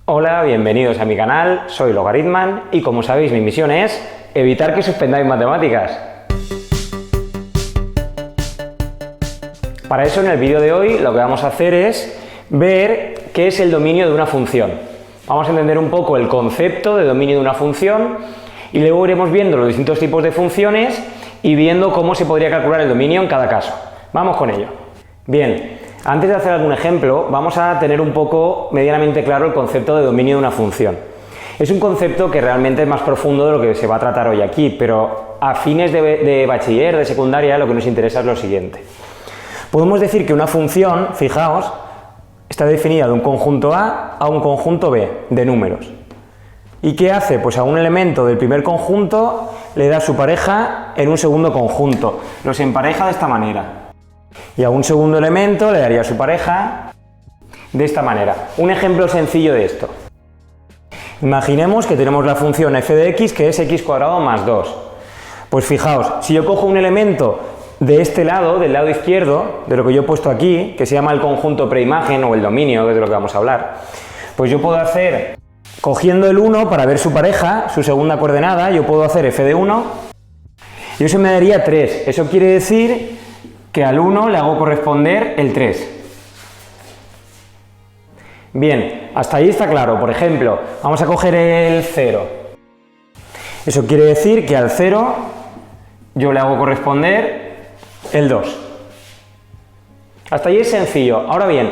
Hola, bienvenidos a mi canal, soy Logarithman y como sabéis mi misión es evitar que suspendáis matemáticas. Para eso en el vídeo de hoy lo que vamos a hacer es ver qué es el dominio de una función. Vamos a entender un poco el concepto de dominio de una función y luego iremos viendo los distintos tipos de funciones y viendo cómo se podría calcular el dominio en cada caso. Vamos con ello. Bien, antes de hacer algún ejemplo, vamos a tener un poco medianamente claro el concepto de dominio de una función. Es un concepto que realmente es más profundo de lo que se va a tratar hoy aquí, pero a fines de bachiller, de secundaria, lo que nos interesa es lo siguiente. Podemos decir que una función, fijaos, está definida de un conjunto A un conjunto B de números. ¿Y qué hace? Pues a un elemento del primer conjunto le da su pareja en un segundo conjunto. Los empareja de esta manera. Y a un segundo elemento le daría su pareja de esta manera. Un ejemplo sencillo de esto. Imaginemos que tenemos la función f de x que es x cuadrado más 2. Pues fijaos, si yo cojo un elemento de este lado, del lado izquierdo, de lo que yo he puesto aquí, que se llama el conjunto preimagen o el dominio, que es de lo que vamos a hablar, pues yo puedo hacer, cogiendo el 1 para ver su pareja, su segunda coordenada, yo puedo hacer f de 1 y eso me daría 3. Eso quiere decir que al 1 le hago corresponder el 3. Bien, hasta ahí está claro. Por ejemplo, vamos a coger el 0. Eso quiere decir que al 0 yo le hago corresponder el 2. Hasta ahí es sencillo. Ahora bien,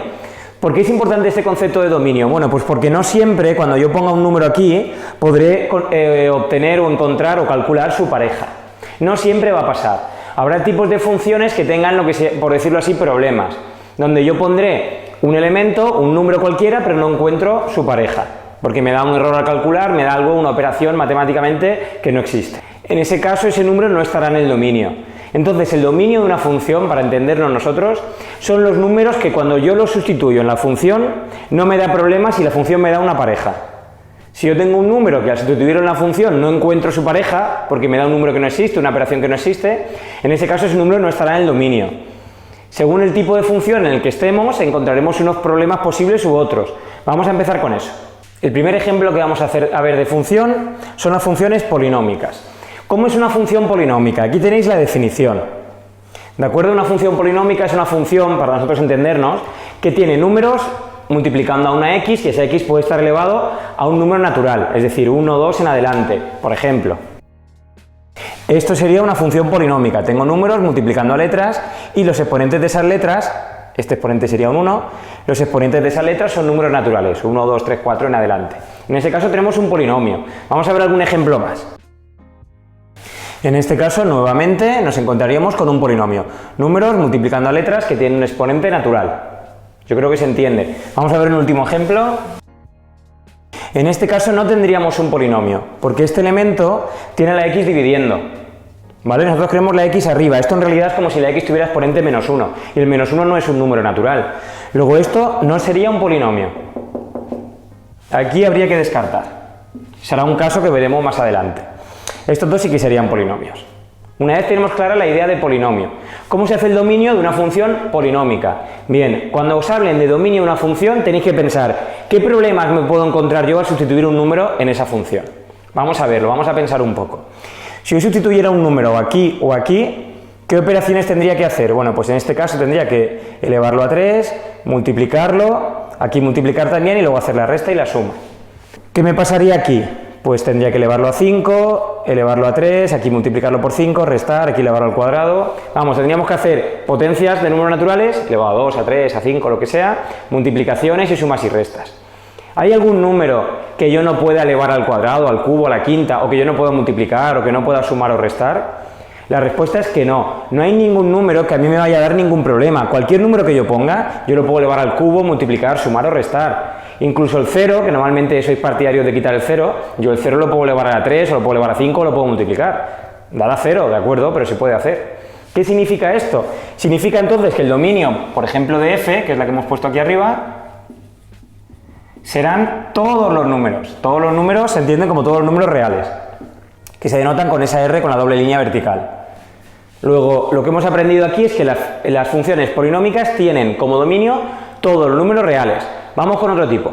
¿por qué es importante este concepto de dominio? Bueno, pues porque no siempre, cuando yo ponga un número aquí, podré obtener o encontrar o calcular su pareja. No siempre va a pasar. Habrá tipos de funciones que tengan, por decirlo así, problemas, donde yo pondré un elemento, un número cualquiera, pero no encuentro su pareja, porque me da un error al calcular, me da algo, una operación matemáticamente que no existe. En ese caso, ese número no estará en el dominio. Entonces, el dominio de una función, para entendernos nosotros, son los números que cuando yo los sustituyo en la función, no me da problemas si la función me da una pareja. Si yo tengo un número que al sustituirlo en la función no encuentro su pareja, porque me da un número que no existe, una operación que no existe, en ese caso ese número no estará en el dominio. Según el tipo de función en el que estemos, encontraremos unos problemas posibles u otros. Vamos a empezar con eso. El primer ejemplo que vamos a ver de función son las funciones polinómicas. ¿Cómo es una función polinómica? Aquí tenéis la definición. ¿De acuerdo? Una función polinómica es una función, para nosotros entendernos, que tiene números multiplicando a una x y esa x puede estar elevado a un número natural, es decir, 1, 2 en adelante, por ejemplo. Esto sería una función polinómica. Tengo números multiplicando a letras y los exponentes de esas letras, este exponente sería un 1, los exponentes de esas letras son números naturales, 1, 2, 3, 4 en adelante. En ese caso tenemos un polinomio. Vamos a ver algún ejemplo más. En este caso, nuevamente, nos encontraríamos con un polinomio. Números multiplicando a letras que tienen un exponente natural. Yo creo que se entiende. Vamos a ver un último ejemplo. En este caso no tendríamos un polinomio, porque este elemento tiene la x dividiendo. ¿Vale? Nosotros queremos la x arriba. Esto en realidad es como si la x tuviera exponente menos 1. Y el menos 1 no es un número natural. Luego esto no sería un polinomio. Aquí habría que descartar. Será un caso que veremos más adelante. Estos dos sí que serían polinomios. Una vez tenemos clara la idea de polinomio. ¿Cómo se hace el dominio de una función polinómica? Bien, cuando os hablen de dominio de una función tenéis que pensar ¿qué problemas me puedo encontrar yo al sustituir un número en esa función? Vamos a verlo, vamos a pensar un poco. Si yo sustituyera un número aquí o aquí, ¿qué operaciones tendría que hacer? Bueno, pues en este caso tendría que elevarlo a 3, multiplicarlo, aquí multiplicar también y luego hacer la resta y la suma. ¿Qué me pasaría aquí? Pues tendría que elevarlo a 5, elevarlo a 3, aquí multiplicarlo por 5, restar, aquí elevarlo al cuadrado. Vamos, tendríamos que hacer potencias de números naturales, elevado a 2, a 3, a 5, lo que sea, multiplicaciones y sumas y restas. ¿Hay algún número que yo no pueda elevar al cuadrado, al cubo, a la quinta, o que yo no pueda multiplicar, o que no pueda sumar o restar? La respuesta es que no. No hay ningún número que a mí me vaya a dar ningún problema. Cualquier número que yo ponga, yo lo puedo elevar al cubo, multiplicar, sumar o restar. Incluso el 0, que normalmente sois partidarios de quitar el 0, yo el 0 lo puedo elevar a 3, o lo puedo elevar a 5, o lo puedo multiplicar. Da 0, de acuerdo, pero se puede hacer. ¿Qué significa esto? Significa entonces que el dominio, por ejemplo, de f, que es la que hemos puesto aquí arriba, serán todos los números. Todos los números se entienden como todos los números reales, que se denotan con esa R con la doble línea vertical. Luego, lo que hemos aprendido aquí es que las funciones polinómicas tienen como dominio todos los números reales. Vamos con otro tipo.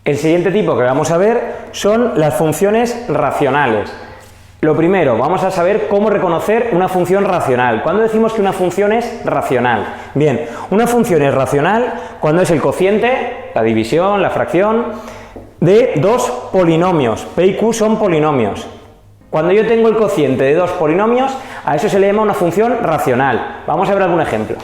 El siguiente tipo que vamos a ver son las funciones racionales. Lo primero, vamos a saber cómo reconocer una función racional. ¿Cuándo decimos que una función es racional? Bien, una función es racional cuando es el cociente, la división, la fracción, de dos polinomios. P y Q son polinomios. Cuando yo tengo el cociente de dos polinomios, a eso se le llama una función racional. Vamos a ver algún ejemplo.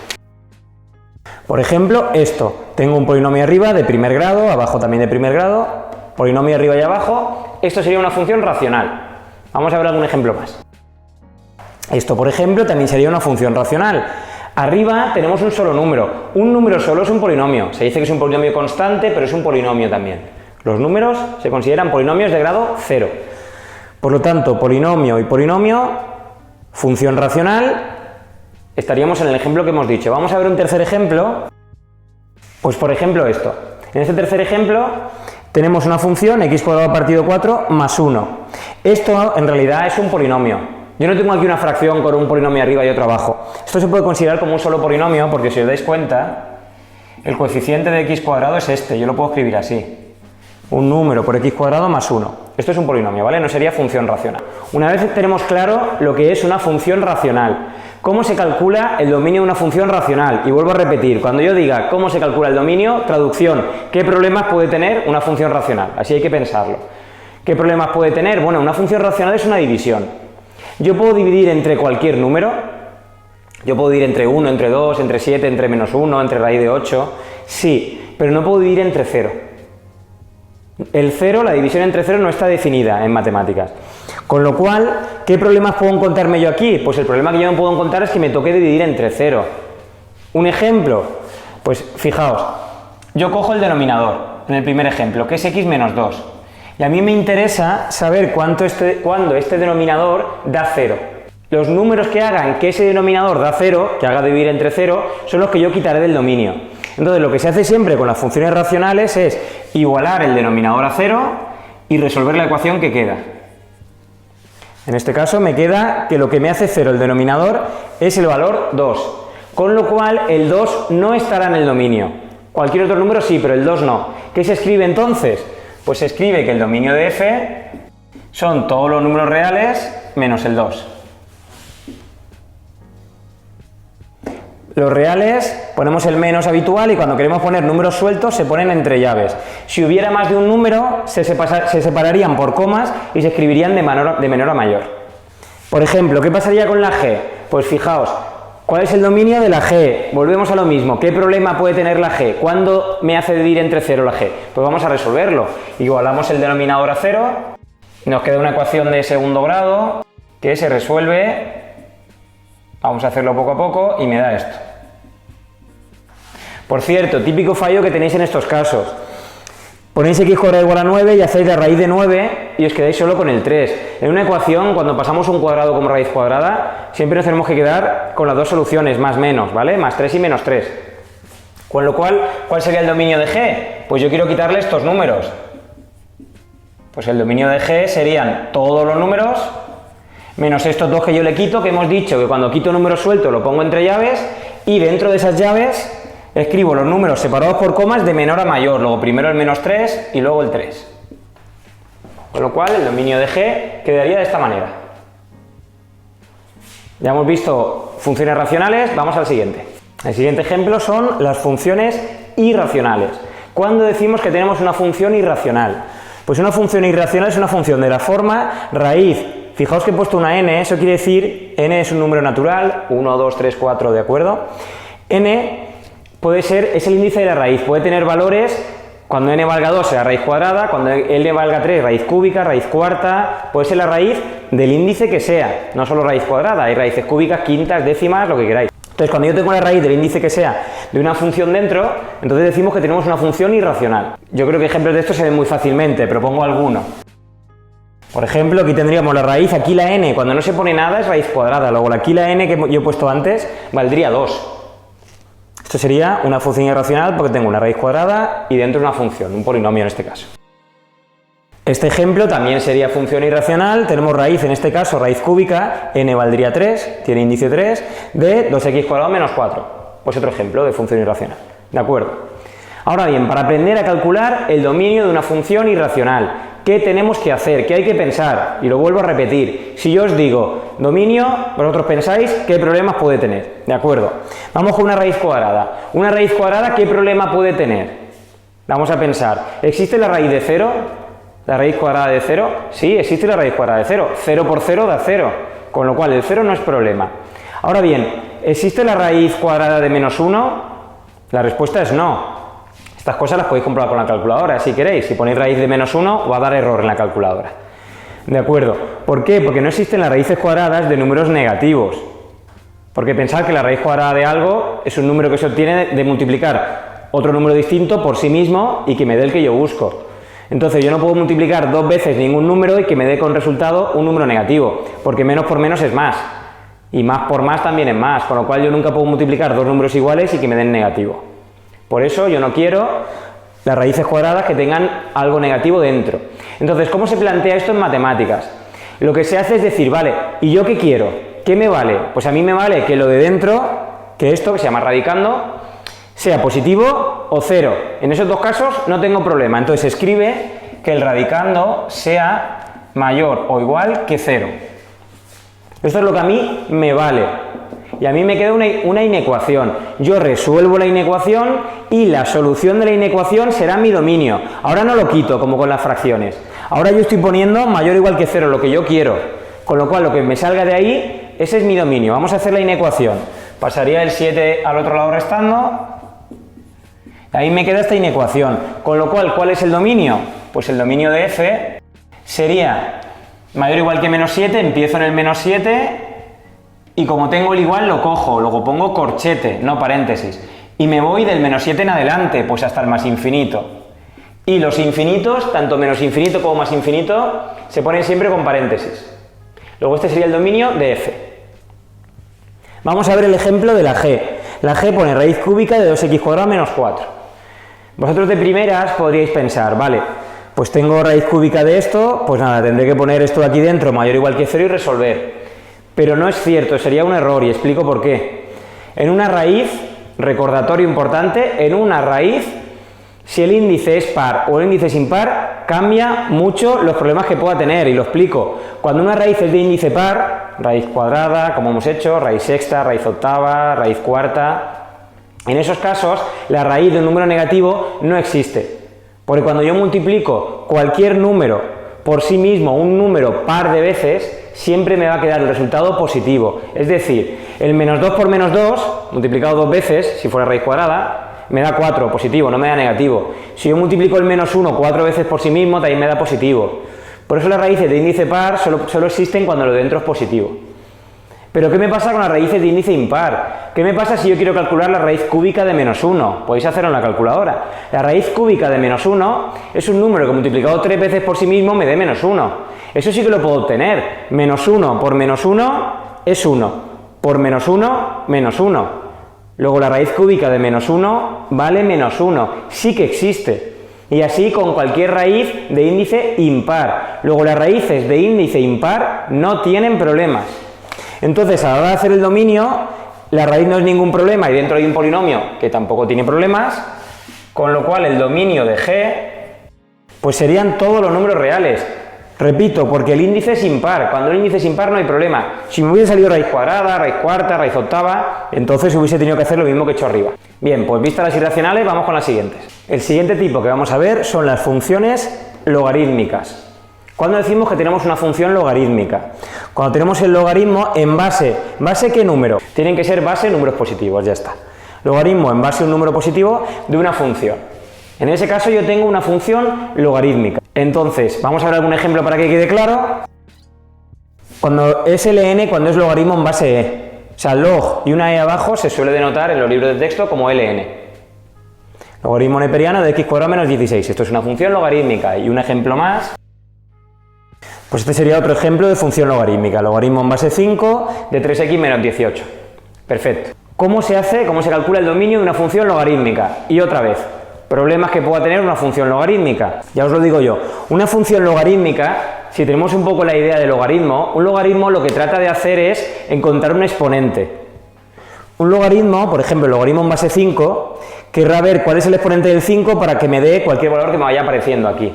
Por ejemplo, esto. Tengo un polinomio arriba de primer grado, abajo también de primer grado, polinomio arriba y abajo. Esto sería una función racional. Vamos a ver algún ejemplo más. Esto, por ejemplo, también sería una función racional. Arriba tenemos un solo número. Un número solo es un polinomio. Se dice que es un polinomio constante, pero es un polinomio también. Los números se consideran polinomios de grado 0. Por lo tanto, polinomio y polinomio, función racional, estaríamos en el ejemplo que hemos dicho. Vamos a ver un tercer ejemplo. Pues por ejemplo esto. En este tercer ejemplo tenemos una función x² partido 4 más 1. Esto en realidad es un polinomio. Yo no tengo aquí una fracción con un polinomio arriba y otro abajo. Esto se puede considerar como un solo polinomio porque si os dais cuenta, el coeficiente de x² es este. Yo lo puedo escribir así. Un número por x² más 1. Esto es un polinomio, ¿vale? No sería función racional. Una vez tenemos claro lo que es una función racional, ¿cómo se calcula el dominio de una función racional? Y vuelvo a repetir, cuando yo diga cómo se calcula el dominio, traducción, ¿qué problemas puede tener una función racional? Así hay que pensarlo. ¿Qué problemas puede tener? Bueno, una función racional es una división. Yo puedo dividir entre cualquier número, yo puedo dividir entre 1, entre 2, entre 7, entre -1, entre raíz de 8, sí, pero no puedo dividir entre 0. El 0, la división entre 0 no está definida en matemáticas. Con lo cual, ¿qué problemas puedo encontrarme yo aquí? Pues el problema que yo me puedo encontrar es que me toque dividir entre 0. Un ejemplo, pues fijaos, yo cojo el denominador en el primer ejemplo, que es x menos 2. Y a mí me interesa saber cuándo este denominador da 0. Los números que hagan que ese denominador da 0, que haga dividir entre 0, son los que yo quitaré del dominio. Entonces, lo que se hace siempre con las funciones racionales es igualar el denominador a 0 y resolver la ecuación que queda. En este caso me queda que lo que me hace 0 el denominador es el valor 2, con lo cual el 2 no estará en el dominio. Cualquier otro número sí, pero el 2 no. ¿Qué se escribe entonces? Pues se escribe que el dominio de f son todos los números reales menos el 2. Los reales ponemos el menos habitual y cuando queremos poner números sueltos se ponen entre llaves. Si hubiera más de un número se separarían por comas y se escribirían de menor a mayor. Por ejemplo, ¿qué pasaría con la g? Pues fijaos, ¿cuál es el dominio de la g? Volvemos a lo mismo. ¿Qué problema puede tener la g? ¿Cuándo me hace dividir entre 0 la g? Pues vamos a resolverlo. Igualamos el denominador a 0, nos queda una ecuación de segundo grado que se resuelve. Vamos a hacerlo poco a poco y me da esto. Por cierto, típico fallo que tenéis en estos casos. Ponéis x² igual a 9 y hacéis la raíz de 9 y os quedáis solo con el 3. En una ecuación, cuando pasamos un cuadrado como raíz cuadrada, siempre nos tenemos que quedar con las dos soluciones, más menos, ¿vale? Más 3 y menos 3. Con lo cual, ¿cuál sería el dominio de g? Pues yo quiero quitarle estos números. Pues el dominio de g serían todos los números menos estos dos que yo le quito, que hemos dicho que cuando quito números sueltos lo pongo entre llaves y dentro de esas llaves escribo los números separados por comas de menor a mayor, luego primero el menos 3 y luego el 3. Con lo cual el dominio de g quedaría de esta manera. Ya hemos visto funciones racionales, vamos al siguiente. El siguiente ejemplo son las funciones irracionales. ¿Cuándo decimos que tenemos una función irracional? Pues una función irracional es una función de la forma raíz. Fijaos que he puesto una n, eso quiere decir, n es un número natural, 1, 2, 3, 4, ¿de acuerdo? N puede ser, es el índice de la raíz, puede tener valores, cuando n valga 2 será raíz cuadrada, cuando n valga 3 raíz cúbica, raíz cuarta, puede ser la raíz del índice que sea, no solo raíz cuadrada, hay raíces cúbicas, quintas, décimas, lo que queráis. Entonces, cuando yo tengo la raíz del índice que sea de una función dentro, entonces decimos que tenemos una función irracional. Yo creo que ejemplos de esto se ven muy fácilmente, pero pongo alguno. Por ejemplo, aquí tendríamos la raíz, aquí la n, cuando no se pone nada es raíz cuadrada, luego aquí la n que yo he puesto antes valdría 2. Esto sería una función irracional porque tengo una raíz cuadrada y dentro una función, un polinomio en este caso. Este ejemplo también sería función irracional, tenemos raíz, en este caso raíz cúbica, n valdría 3, tiene índice 3, de 2x² menos 4. Pues otro ejemplo de función irracional, ¿de acuerdo? Ahora bien, para aprender a calcular el dominio de una función irracional, ¿qué tenemos que hacer? ¿Qué hay que pensar? Y lo vuelvo a repetir. Si yo os digo dominio, vosotros pensáis qué problemas puede tener. ¿De acuerdo? Vamos con una raíz cuadrada. Una raíz cuadrada, ¿qué problema puede tener? Vamos a pensar. ¿Existe la raíz de 0? ¿La raíz cuadrada de 0? Sí, existe la raíz cuadrada de 0. 0 por 0 da 0. Con lo cual el 0 no es problema. Ahora bien, ¿existe la raíz cuadrada de menos 1? La respuesta es no. Estas cosas las podéis comprobar con la calculadora, si queréis. Si ponéis raíz de menos 1, va a dar error en la calculadora. ¿De acuerdo? ¿Por qué? Porque no existen las raíces cuadradas de números negativos. Porque pensad que la raíz cuadrada de algo es un número que se obtiene de multiplicar otro número distinto por sí mismo y que me dé el que yo busco. Entonces yo no puedo multiplicar 2 veces ningún número y que me dé con resultado un número negativo, porque menos por menos es más. Y más por más también es más, con lo cual yo nunca puedo multiplicar dos números iguales y que me den negativo. Por eso yo no quiero las raíces cuadradas que tengan algo negativo dentro. Entonces, ¿cómo se plantea esto en matemáticas? Lo que se hace es decir, vale, ¿y yo qué quiero? ¿Qué me vale? Pues a mí me vale que lo de dentro, que esto, que se llama radicando, sea positivo o 0. En esos dos casos no tengo problema. Entonces se escribe que el radicando sea mayor o igual que 0. Esto es lo que a mí me vale. Y a mí me queda una inecuación. Yo resuelvo la inecuación y la solución de la inecuación será mi dominio. Ahora no lo quito, como con las fracciones. Ahora yo estoy poniendo mayor o igual que 0, lo que yo quiero. Con lo cual, lo que me salga de ahí, ese es mi dominio. Vamos a hacer la inecuación. Pasaría el 7 al otro lado restando. Ahí me queda esta inecuación. Con lo cual, ¿cuál es el dominio? Pues el dominio de f sería mayor o igual que menos 7, empiezo en el menos 7 y como tengo el igual lo cojo, luego pongo corchete, no paréntesis. Y me voy del menos 7 en adelante, pues hasta el más infinito. Y los infinitos, tanto menos infinito como más infinito, se ponen siempre con paréntesis. Luego este sería el dominio de f. Vamos a ver el ejemplo de la g. La g pone raíz cúbica de 2x cuadrado menos 4. Vosotros de primeras podríais pensar, vale, pues tengo raíz cúbica de esto, pues nada, tendré que poner esto de aquí dentro mayor o igual que 0 y resolver. Pero no es cierto, sería un error y explico por qué. En una raíz, recordatorio importante, en una raíz, si el índice es par o el índice es impar, cambia mucho los problemas que pueda tener y lo explico. Cuando una raíz es de índice par, raíz cuadrada, como hemos hecho, raíz sexta, raíz octava, raíz cuarta, en esos casos la raíz de un número negativo no existe. Porque cuando yo multiplico cualquier número por sí mismo, un número par de veces, siempre me va a quedar el resultado positivo. Es decir, el menos 2 por menos 2, multiplicado 2 veces, si fuera raíz cuadrada, me da 4, positivo, no me da negativo. Si yo multiplico el menos 1 4 veces por sí mismo, también me da positivo. Por eso las raíces de índice par solo existen cuando lo de dentro es positivo. Pero ¿qué me pasa con las raíces de índice impar? ¿Qué me pasa si yo quiero calcular la raíz cúbica de menos 1? Podéis hacerlo en la calculadora. La raíz cúbica de menos 1 es un número que multiplicado 3 veces por sí mismo me dé menos 1. Eso sí que lo puedo obtener. Menos 1 por menos 1 es 1. Por menos 1, menos 1. Luego la raíz cúbica de menos 1 vale menos 1. Sí que existe. Y así con cualquier raíz de índice impar. Luego las raíces de índice impar no tienen problemas. Entonces, a la hora de hacer el dominio, la raíz no es ningún problema y dentro hay un polinomio que tampoco tiene problemas, con lo cual el dominio de g pues serían todos los números reales. Repito, porque el índice es impar. Cuando el índice es impar no hay problema. Si me hubiese salido raíz cuadrada, raíz cuarta, raíz octava, entonces hubiese tenido que hacer lo mismo que he hecho arriba. Bien, pues vistas las irracionales, vamos con las siguientes. El siguiente tipo que vamos a ver son las funciones logarítmicas. ¿Cuándo decimos que tenemos una función logarítmica? Cuando tenemos el logaritmo en base. ¿Base qué número? Tienen que ser base números positivos, ya está. Logaritmo en base a un número positivo de una función. En ese caso yo tengo una función logarítmica. Entonces, vamos a ver algún ejemplo para que quede claro. Cuando es ln, cuando es logaritmo en base e. O sea, log y una e abajo se suele denotar en los libros de texto como ln. Logaritmo neperiano de x cuadrado menos 16. Esto es una función logarítmica. Y un ejemplo más. Pues este sería otro ejemplo de función logarítmica. Logaritmo en base 5 de 3x menos 18. Perfecto. ¿Cómo se hace, cómo se calcula el dominio de una función logarítmica? Y otra vez, problemas que pueda tener una función logarítmica. Ya os lo digo yo. Una función logarítmica, si tenemos un poco la idea de logaritmo, un logaritmo lo que trata de hacer es encontrar un exponente. Un logaritmo, por ejemplo, el logaritmo en base 5, querrá ver cuál es el exponente del 5 para que me dé cualquier valor que me vaya apareciendo aquí.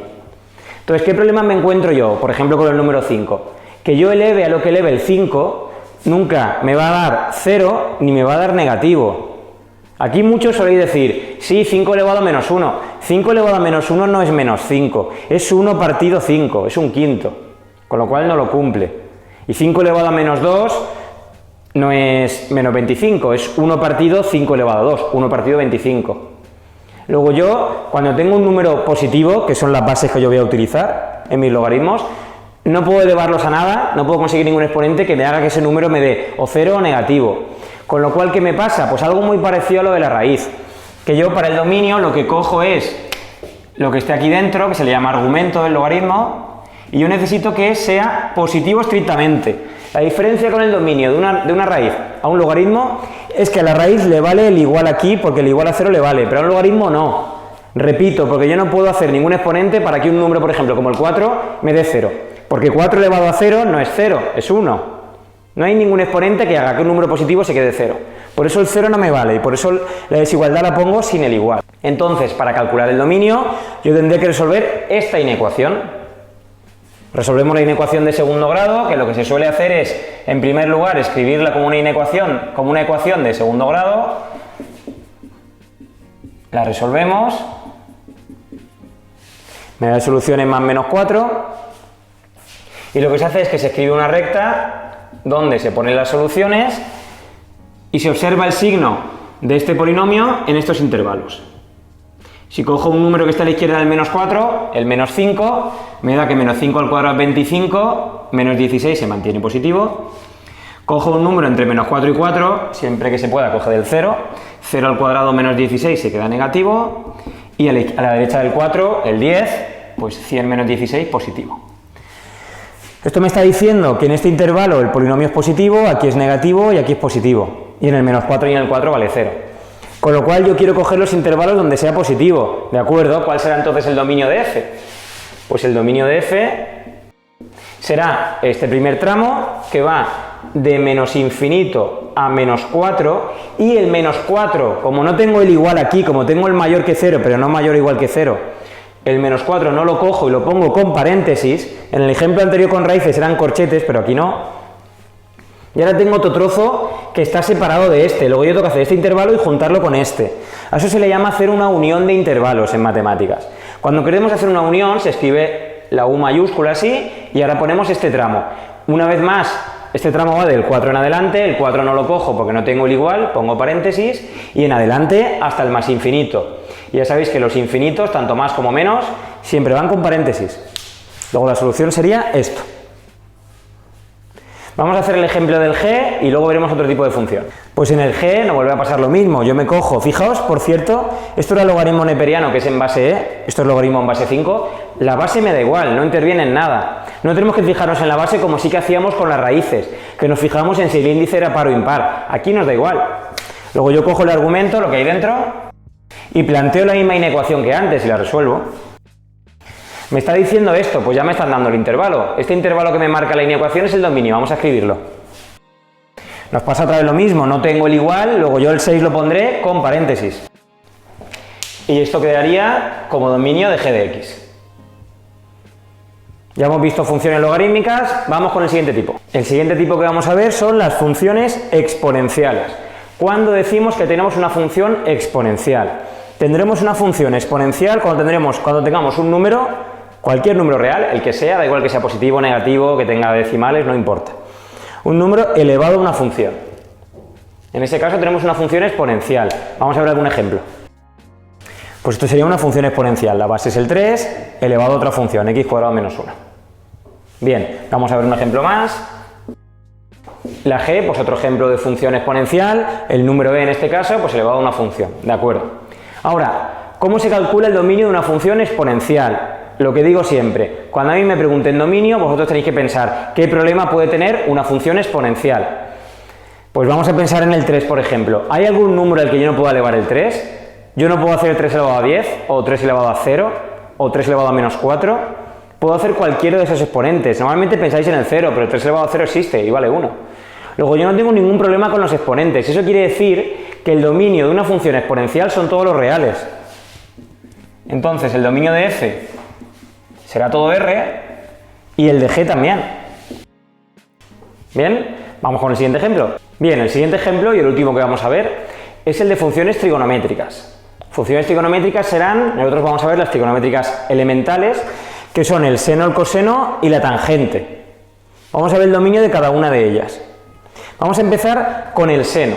Entonces, ¿qué problema me encuentro yo, por ejemplo, con el número 5? Que yo eleve a lo que eleve el 5, nunca me va a dar 0 ni me va a dar negativo. Aquí muchos soléis decir, sí, 5 elevado a menos 1. 5 elevado a menos 1 no es menos 5, es 1 partido 5, es un quinto, con lo cual no lo cumple. Y 5 elevado a menos 2 no es menos 25, es 1 partido 5 elevado a 2, 1 partido 25. Luego yo, cuando tengo un número positivo, que son las bases que yo voy a utilizar en mis logaritmos, no puedo elevarlos a nada, no puedo conseguir ningún exponente que me haga que ese número me dé o 0 o negativo. Con lo cual, ¿qué me pasa? Pues algo muy parecido a lo de la raíz, que yo para el dominio lo que cojo es lo que esté aquí dentro, que se le llama argumento del logaritmo, y yo necesito que sea positivo estrictamente. La diferencia con el dominio de una raíz a un logaritmo es que a la raíz le vale el igual aquí, porque el igual a 0 le vale, pero a un logaritmo no. Repito, porque yo no puedo hacer ningún exponente para que un número, por ejemplo, como el 4, me dé 0. Porque 4 elevado a 0 no es 0, es 1. No hay ningún exponente que haga que un número positivo se quede 0. Por eso el 0 no me vale y por eso la desigualdad la pongo sin el igual. Entonces, para calcular el dominio, yo tendré que resolver esta inecuación. Resolvemos la inecuación de segundo grado, que lo que se suele hacer es, en primer lugar, escribirla como una ecuación de segundo grado. La resolvemos. Me da solución en más menos 4. Y lo que se hace es que se escribe una recta donde se ponen las soluciones y se observa el signo de este polinomio en estos intervalos. Si cojo un número que está a la izquierda del menos 4, el menos 5, me da que menos 5 al cuadrado es 25, menos 16 se mantiene positivo. Cojo un número entre menos 4 y 4, siempre que se pueda coge del 0, 0 al cuadrado menos 16 se queda negativo, y a la derecha del 4, el 10, pues 100 menos 16 positivo. Esto me está diciendo que en este intervalo el polinomio es positivo, aquí es negativo y aquí es positivo, y en el menos 4 y en el 4 vale 0. Con lo cual yo quiero coger los intervalos donde sea positivo, ¿de acuerdo? ¿Cuál será entonces el dominio de f? Pues el dominio de f será este primer tramo que va de menos infinito a menos 4, y el menos 4, como no tengo el igual aquí, como tengo el mayor que 0, pero no mayor o igual que 0, el menos 4 no lo cojo y lo pongo con paréntesis. En el ejemplo anterior con raíces eran corchetes, pero aquí no. Y ahora tengo otro trozo que está separado de este, luego yo tengo que hacer este intervalo y juntarlo con este. A eso se le llama hacer una unión de intervalos en matemáticas. Cuando queremos hacer una unión se escribe la U mayúscula así y ahora ponemos este tramo. Una vez más, este tramo va del 4 en adelante, el 4 no lo cojo porque no tengo el igual, pongo paréntesis, y en adelante hasta el más infinito. Y ya sabéis que los infinitos, tanto más como menos, siempre van con paréntesis. Luego la solución sería esto. Vamos a hacer el ejemplo del g y luego veremos otro tipo de función. Pues en el g nos vuelve a pasar lo mismo. Yo me cojo, fijaos, por cierto, esto era el logaritmo neperiano que es en base e, esto es logaritmo en base 5, la base me da igual, no interviene en nada. No tenemos que fijarnos en la base como sí que hacíamos con las raíces, que nos fijamos en si el índice era par o impar. Aquí nos da igual. Luego yo cojo el argumento, lo que hay dentro, y planteo la misma inecuación que antes y la resuelvo. ¿Me está diciendo esto? Pues ya me están dando el intervalo. Este intervalo que me marca la inecuación es el dominio, vamos a escribirlo. Nos pasa otra vez lo mismo, no tengo el igual, luego yo el 6 lo pondré con paréntesis. Y esto quedaría como dominio de g de x. Ya hemos visto funciones logarítmicas, vamos con el siguiente tipo. El siguiente tipo que vamos a ver son las funciones exponenciales. ¿Cuándo decimos que tenemos una función exponencial? Tendremos una función exponencial cuando tengamos un número, cualquier número real, el que sea, da igual que sea positivo, negativo, que tenga decimales, no importa. Un número elevado a una función. En ese caso tenemos una función exponencial. Vamos a ver algún ejemplo. Pues esto sería una función exponencial. La base es el 3, elevado a otra función, x cuadrado menos 1. Bien, vamos a ver un ejemplo más. La g, pues otro ejemplo de función exponencial. El número e en este caso, pues elevado a una función. ¿De acuerdo? Ahora, ¿cómo se calcula el dominio de una función exponencial? Lo que digo siempre, cuando a mí me pregunten dominio, vosotros tenéis que pensar qué problema puede tener una función exponencial. Pues vamos a pensar en el 3, por ejemplo. ¿Hay algún número al que yo no pueda elevar el 3? Yo no puedo hacer el 3 elevado a 10, o 3 elevado a 0, o 3 elevado a menos 4. Puedo hacer cualquiera de esos exponentes. Normalmente pensáis en el 0, pero el 3 elevado a 0 existe y vale 1. Luego yo no tengo ningún problema con los exponentes. Eso quiere decir que el dominio de una función exponencial son todos los reales. Entonces el dominio de f será todo R y el de g también. Bien, vamos con el siguiente ejemplo. Bien, el siguiente ejemplo y el último que vamos a ver es el de funciones trigonométricas. Funciones trigonométricas serán, nosotros vamos a ver las trigonométricas elementales, que son el seno, el coseno y la tangente. Vamos a ver el dominio de cada una de ellas. Vamos a empezar con el seno.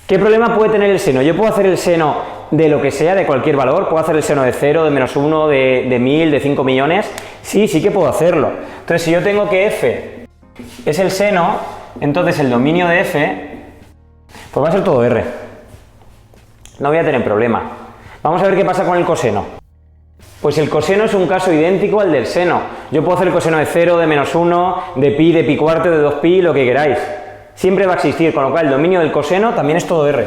¿Qué problema puede tener el seno? Yo puedo hacer el seno de lo que sea, de cualquier valor. Puedo hacer el seno de 0, de -1, de 1000, de 5 millones. Sí que puedo hacerlo. Entonces, si yo tengo que f es el seno, entonces el dominio de f pues va a ser todo R. No voy a tener problema. Vamos a ver qué pasa con el coseno. Pues el coseno es un caso idéntico al del seno. Yo puedo hacer el coseno de 0, de -1, de pi, de pi cuarto, de 2pi, lo que queráis. Siempre va a existir, con lo cual el dominio del coseno también es todo R.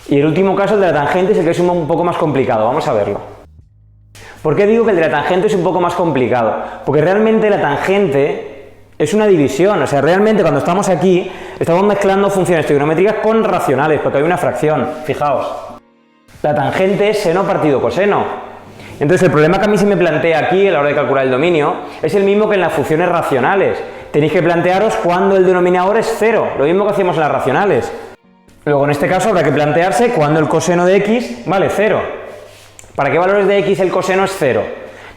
Y el último caso, el de la tangente, es el que es un poco más complicado. Vamos a verlo. ¿Por qué digo que el de la tangente es un poco más complicado? Porque realmente la tangente es una división, o sea, realmente cuando estamos aquí estamos mezclando funciones trigonométricas con racionales, porque hay una fracción, fijaos. La tangente es seno partido coseno. Entonces el problema que a mí se me plantea aquí a la hora de calcular el dominio es el mismo que en las funciones racionales. Tenéis que plantearos cuándo el denominador es 0, lo mismo que hacíamos en las racionales. Luego en este caso habrá que plantearse cuándo el coseno de x vale 0. ¿Para qué valores de x el coseno es 0?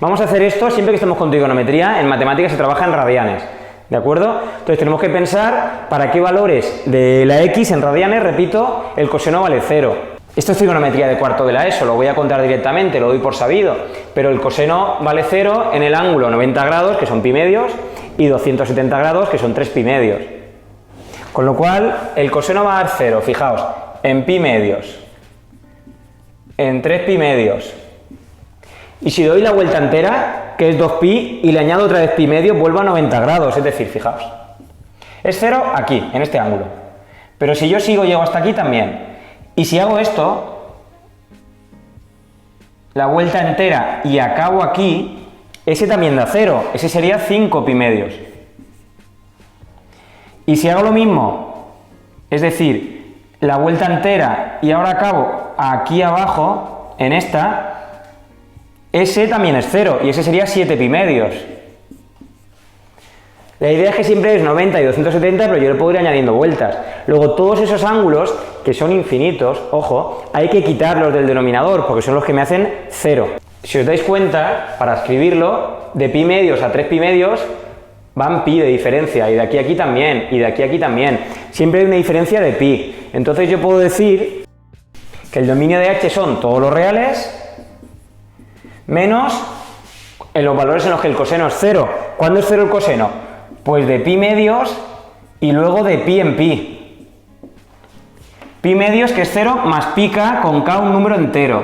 Vamos a hacer esto siempre que estemos con trigonometría, en matemáticas se trabaja en radianes. ¿De acuerdo? Entonces tenemos que pensar para qué valores de la x en radianes, repito, el coseno vale 0. Esto es trigonometría de cuarto de la ESO, lo voy a contar directamente, lo doy por sabido, pero el coseno vale 0 en el ángulo 90 grados, que son pi medios, y 270 grados, que son 3 pi medios. Con lo cual, el coseno va a dar 0, fijaos, en pi medios, en 3 pi medios. Y si doy la vuelta entera, que es 2pi, y le añado otra vez pi medio, vuelvo a 90 grados, es decir, fijaos. Es 0 aquí, en este ángulo. Pero si yo sigo, llego hasta aquí también. Y si hago esto, la vuelta entera, y acabo aquí, ese también da 0, ese sería 5 pi medios. Y si hago lo mismo, es decir, la vuelta entera, y ahora acabo aquí abajo, en esta, ese también es 0, y ese sería 7 pi medios. La idea es que siempre es 90 y 270, pero yo le puedo ir añadiendo vueltas. Luego, todos esos ángulos, que son infinitos, ojo, hay que quitarlos del denominador, porque son los que me hacen 0. Si os dais cuenta, para escribirlo, de pi medios a 3 pi medios, van pi de diferencia, y de aquí a aquí también, y de aquí a aquí también. Siempre hay una diferencia de pi. Entonces yo puedo decir que el dominio de h son todos los reales, menos en los valores en los que el coseno es 0. ¿Cuándo es 0 el coseno? Pues de pi medios y luego de pi en pi. Pi medios, que es 0, más pi k con k un número entero.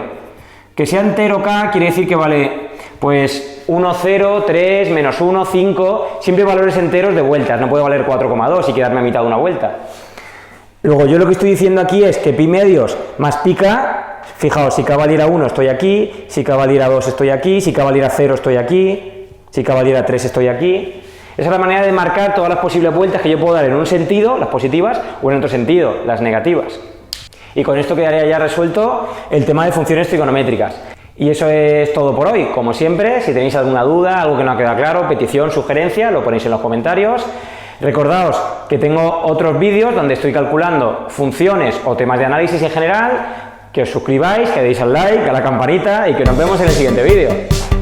Que sea entero k quiere decir que vale pues 1, 0, 3, menos 1, 5, siempre valores enteros de vueltas, no puede valer 4,2 y quedarme a mitad de una vuelta. Luego yo lo que estoy diciendo aquí es que pi medios más pi k, fijaos, si k valiera 1 estoy aquí, si k valiera 2 estoy aquí, si k valiera 0 estoy aquí, si k valiera 3 estoy aquí. Esa es la manera de marcar todas las posibles vueltas que yo puedo dar en un sentido, las positivas, o en otro sentido, las negativas. Y con esto quedaría ya resuelto el tema de funciones trigonométricas. Y eso es todo por hoy. Como siempre, si tenéis alguna duda, algo que no ha quedado claro, petición, sugerencia, lo ponéis en los comentarios. Recordaos que tengo otros vídeos donde estoy calculando funciones o temas de análisis en general, que os suscribáis, que deis al like, a la campanita y que nos vemos en el siguiente vídeo.